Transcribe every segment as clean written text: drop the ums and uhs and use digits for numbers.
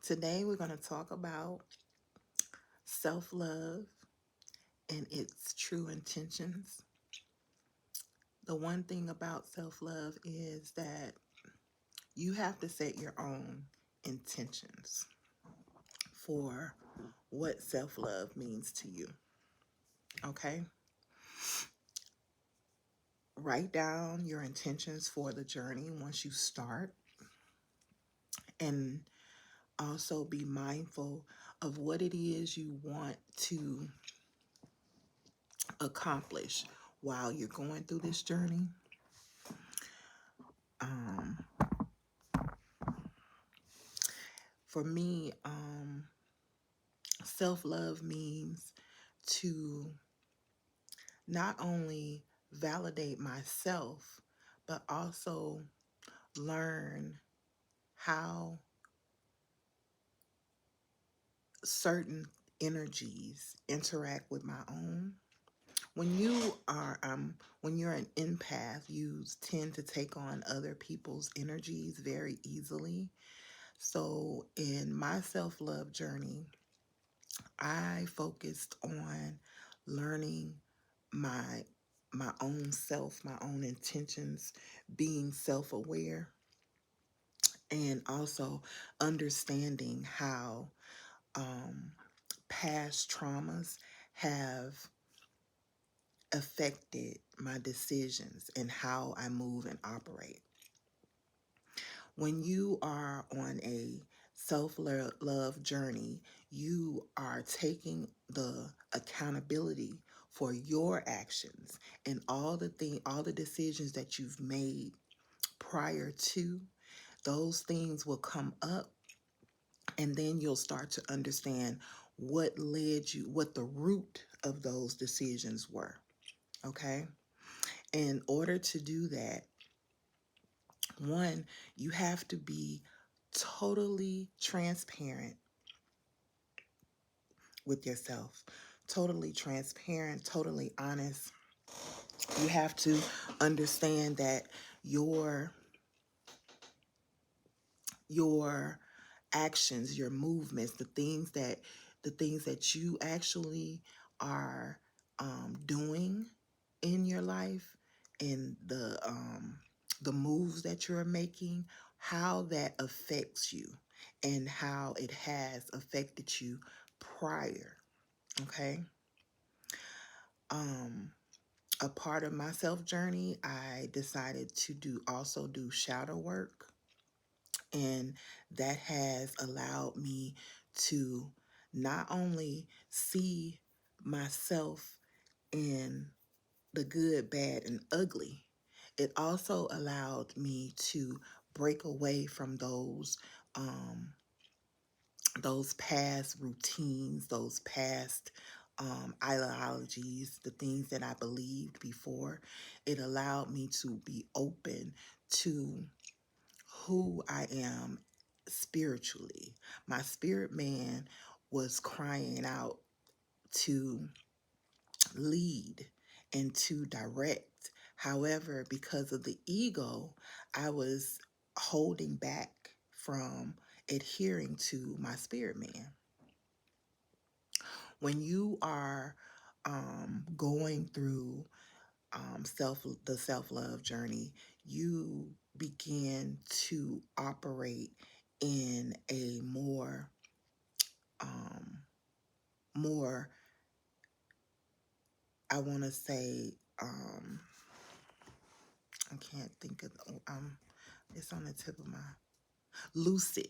Today we're going to talk about self-love and its true intentions. The one thing about self-love is that you have to set your own intentions for what self-love means to you. Okay? Write down your intentions for the journey once you start, and also be mindful of what it is you want to accomplish while you're going through this journey. Um, for me, self-love means to not only validate myself, but also learn how certain energies interact with my own. When you're an empath, you tend to take on other people's energies very easily. So in my self-love journey, I focused on learning my my own self, my own intentions, being self-aware, and also understanding how um, past traumas have affected my decisions and how I move and operate. When you are on a self-love journey, you are taking the accountability for your actions and all the decisions that you've made prior to. Those things will come up, and then you'll start to understand what the root of those decisions were. Okay? In order to do that, one, you have to be totally transparent with yourself, totally transparent, totally honest. You have to understand that your your actions, your movements, the things that you actually are doing in your life, and the moves that you're making, how that affects you and how it has affected you prior. Okay. Um, a part of my self journey, I decided to do shadow work, and that has allowed me to not only see myself in the good, bad, and ugly, it also allowed me to break away from those past routines, those past ideologies, the things that I believed before. It allowed me to be open to who I am spiritually. My spirit man was crying out to lead and to direct. However, because of the ego, I was holding back from adhering to my spirit man. When you are going through the self-love journey, you begin to operate in a um, more, I want to say, I can't think of, it's on the tip of my, lucid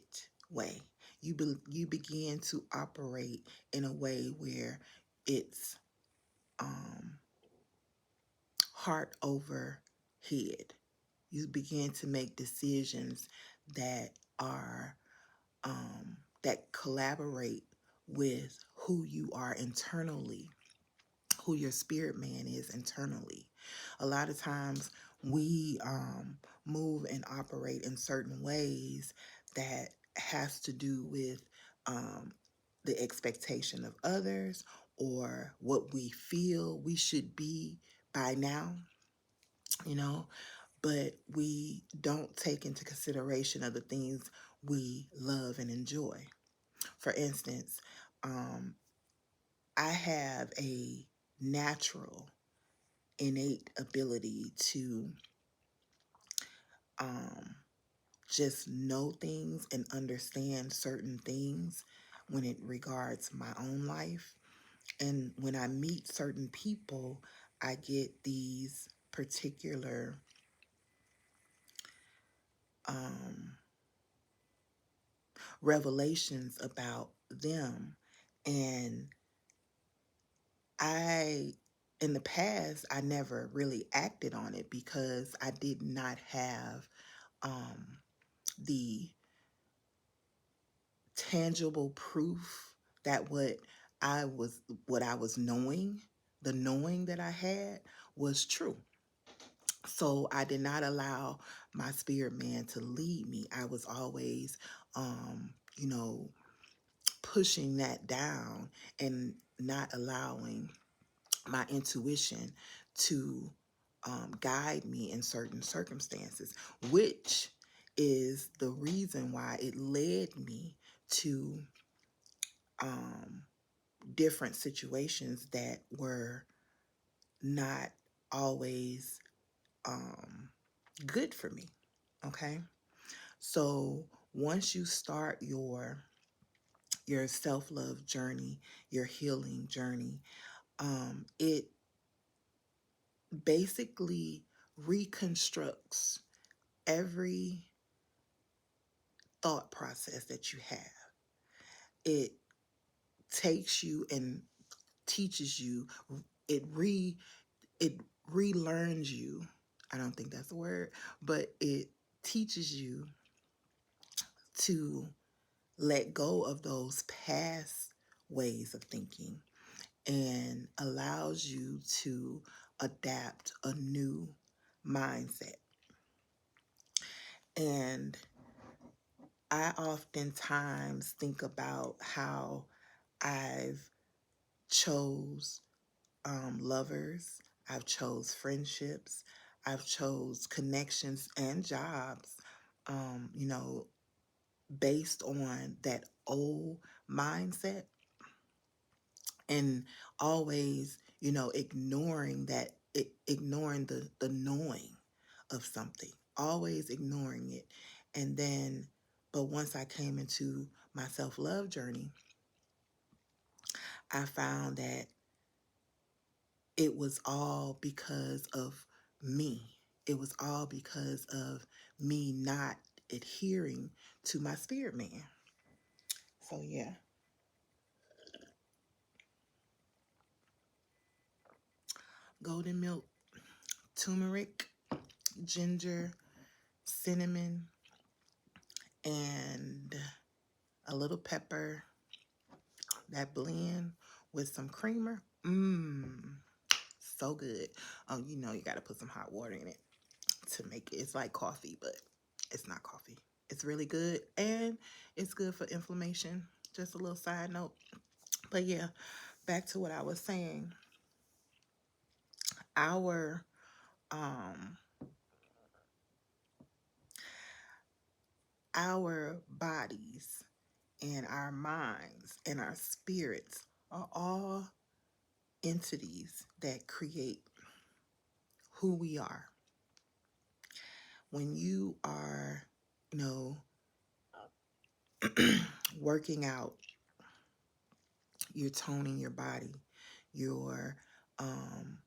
way. You begin to operate in a way where it's um, heart over head. You begin to make decisions that are that collaborate with who you are internally, who your spirit man is internally. A lot of times we move and operate in certain ways that has to do with um, the expectation of others, or what we feel we should be by now, you know, but we don't take into consideration of the things we love and enjoy. For instance, um, I have a natural, innate ability to um, just know things and understand certain things when it regards my own life. And when I meet certain people, I get these particular um, revelations about them. And I, in the past, I never really acted on it because I did not have um, the tangible proof that what I was knowing, the knowing that I had was true. So I did not allow my spirit man to lead me. I was always, you know, pushing that down and not allowing my intuition to guide me in certain circumstances, which is the reason why it led me to um, different situations that were not always um, good for me. Okay. So once you start your self-love journey, your healing journey, it basically reconstructs every thought process that you have. It takes you and teaches you, it re it relearns you. I don't think that's a word, but it teaches you to let go of those past ways of thinking and allows you to adapt a new mindset. And I oftentimes think about how I've chose lovers, I've chose friendships, I've chose connections and jobs, you know, based on that old mindset, and always, you know, ignoring the knowing of something, always ignoring it. And then, but once I came into my self-love journey, I found that it was all because of me. It was all because of me not adhering to my spirit man. So yeah, golden milk, turmeric, ginger, cinnamon, and a little pepper. That blend with some creamer. Mmm, so good. Oh, you know you got to put some hot water in it to make it. It's like coffee, but it's not coffee. It's really good, and it's good for inflammation. Just a little side note. But yeah, back to what I was saying. Our um our bodies and our minds and our spirits are all entities that create who we are. When you are, you know, working out, you're toning your body, you're um,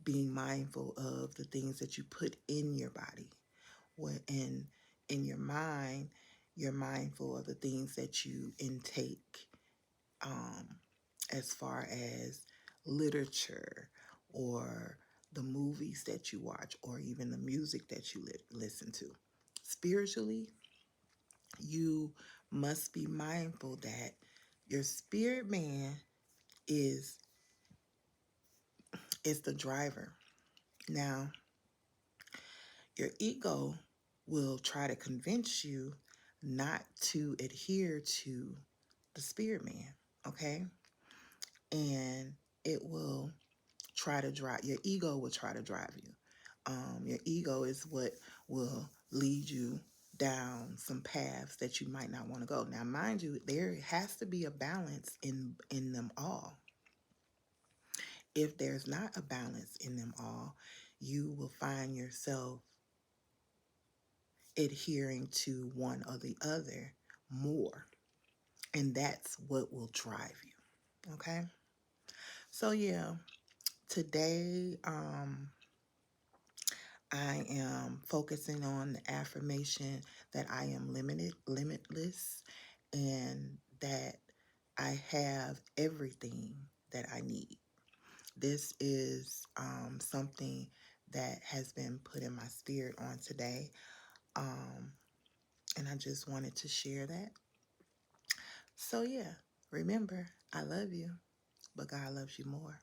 being mindful of the things that you put in your body. When in your mind, you're mindful of the things that you intake, um, as far as literature or the movies that you watch or even the music that you listen to. Spiritually, you must be mindful that your spirit man is is the driver. Now, your ego will try to convince you not to adhere to the spirit man, okay? And it will try to drive, your ego will try to drive you. Your ego is what will lead you down some paths that you might not want to go. Now, mind you, there has to be a balance in them all. If there's not a balance in them all, you will find yourself adhering to one or the other more. And that's what will drive you. Okay? So yeah, today I am focusing on the affirmation that I am limitless, and that I have everything that I need. This is something that has been put in my spirit on today. And I just wanted to share that. So, yeah, remember, I love you, but God loves you more.